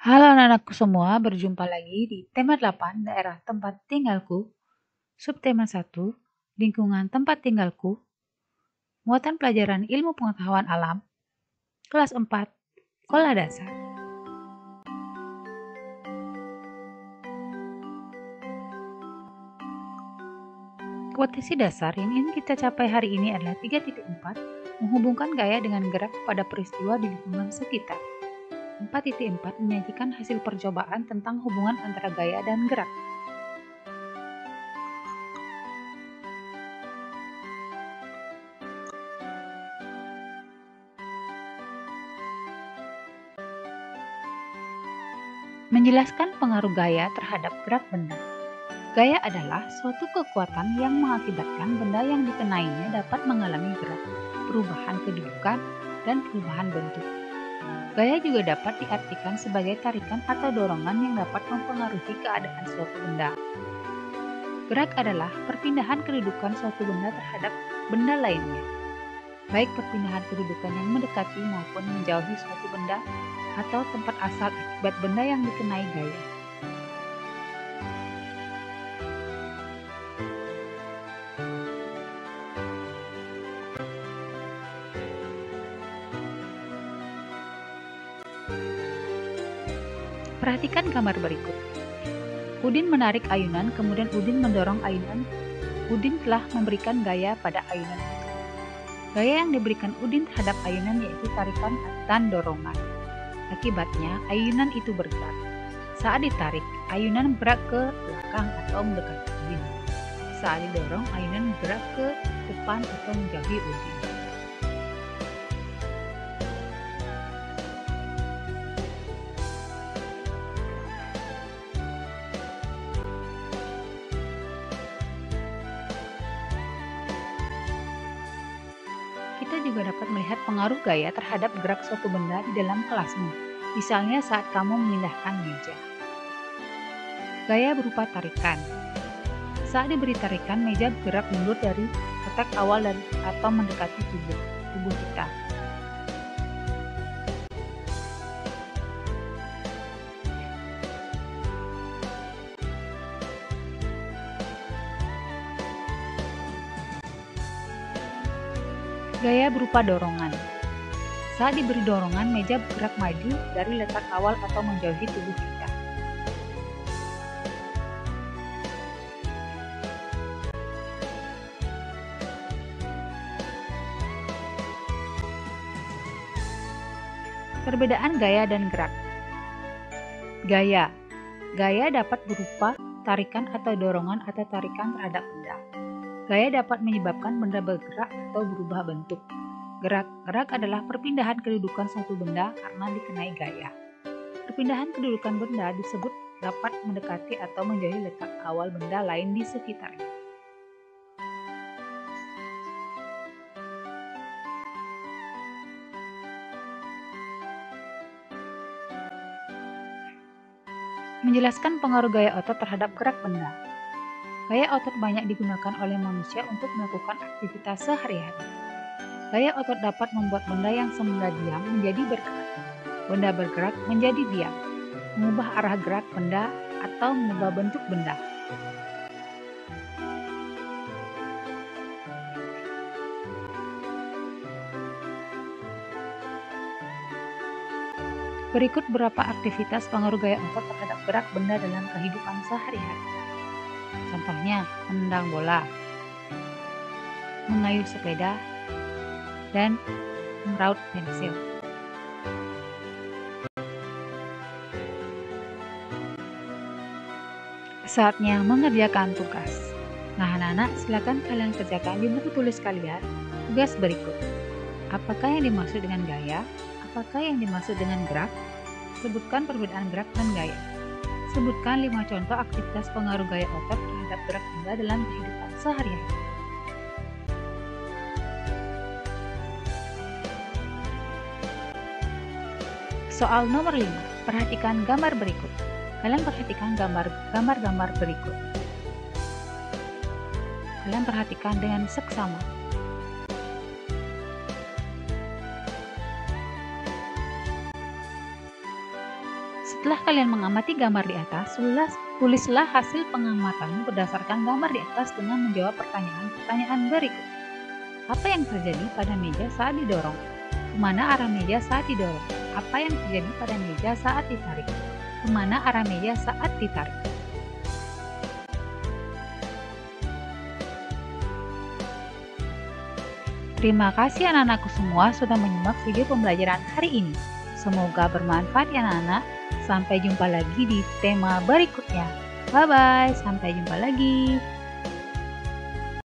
Halo anak-anakku semua, berjumpa lagi di tema 8, daerah tempat tinggalku, subtema 1, lingkungan tempat tinggalku, muatan pelajaran ilmu pengetahuan alam, kelas 4, sekolah dasar. Potensi dasar yang ingin kita capai hari ini adalah 3.4, menghubungkan gaya dengan gerak pada peristiwa di lingkungan sekitar. 4.4 menyajikan hasil percobaan tentang hubungan antara gaya dan gerak. Menjelaskan pengaruh gaya terhadap gerak benda. Gaya adalah suatu kekuatan yang mengakibatkan benda yang dikenainya dapat mengalami gerak, perubahan kedudukan, dan perubahan bentuk. Gaya juga dapat diartikan sebagai tarikan atau dorongan yang dapat mempengaruhi keadaan suatu benda. Gerak adalah perpindahan kedudukan suatu benda terhadap benda lainnya, baik perpindahan kedudukan yang mendekati maupun menjauhi suatu benda atau tempat asal akibat benda yang dikenai gaya. Perhatikan gambar berikut. Udin menarik ayunan, kemudian Udin mendorong ayunan. Udin telah memberikan gaya pada ayunan itu. Gaya yang diberikan Udin terhadap ayunan yaitu tarikan dan dorongan. Akibatnya, ayunan itu bergerak. Saat ditarik, ayunan bergerak ke belakang atau mendekati Udin. Saat didorong, ayunan bergerak ke depan atau menjauhi Udin. Kita juga dapat melihat pengaruh gaya terhadap gerak suatu benda di dalam kelasmu, misalnya saat kamu memindahkan meja. Gaya berupa tarikan. Saat diberi tarikan, meja bergerak mundur dari letak awal atau mendekati tubuh kita. Gaya berupa dorongan. Saat diberi dorongan, meja bergerak maju dari letak awal atau menjauhi tubuh kita. Perbedaan gaya dan gerak. Gaya. Gaya dapat berupa tarikan atau dorongan atau tarikan terhadap benda. Gaya dapat menyebabkan benda bergerak atau berubah bentuk. Gerak adalah perpindahan kedudukan suatu benda karena dikenai gaya. Perpindahan kedudukan benda disebut dapat mendekati atau menjauhi letak awal benda lain di sekitarnya. Menjelaskan pengaruh gaya otot terhadap gerak benda. Gaya otot banyak digunakan oleh manusia untuk melakukan aktivitas sehari-hari. Gaya otot dapat membuat benda yang semula diam menjadi bergerak, benda bergerak menjadi diam, mengubah arah gerak benda, atau mengubah bentuk benda. Berikut beberapa aktivitas pengaruh gaya otot terhadap gerak benda dalam kehidupan sehari-hari. Contohnya, menendang bola, mengayuh sepeda, dan meraut pensil. Saatnya mengerjakan tugas. Nah, anak-anak, silakan kalian kerjakan di buku tulis kalian tugas berikut. Apakah yang dimaksud dengan gaya? Apakah yang dimaksud dengan gerak? Sebutkan perbedaan gerak dan gaya. Sebutkan 5 contoh aktivitas pengaruh gaya otot terhadap gerak benda dalam kehidupan sehari-hari. Soal nomor 5. Perhatikan gambar berikut. Kalian perhatikan gambar-gambar berikut. Kalian perhatikan dengan seksama. Setelah kalian mengamati gambar di atas, tulislah hasil pengamatanmu berdasarkan gambar di atas dengan menjawab pertanyaan-pertanyaan berikut. Apa yang terjadi pada meja saat didorong? Kemana arah meja saat didorong? Apa yang terjadi pada meja saat ditarik? Kemana arah meja saat ditarik? Terima kasih anak-anakku semua sudah menyimak video pembelajaran hari ini. Semoga bermanfaat ya anak-anak. Sampai jumpa lagi di tema berikutnya. Bye-bye, sampai jumpa lagi.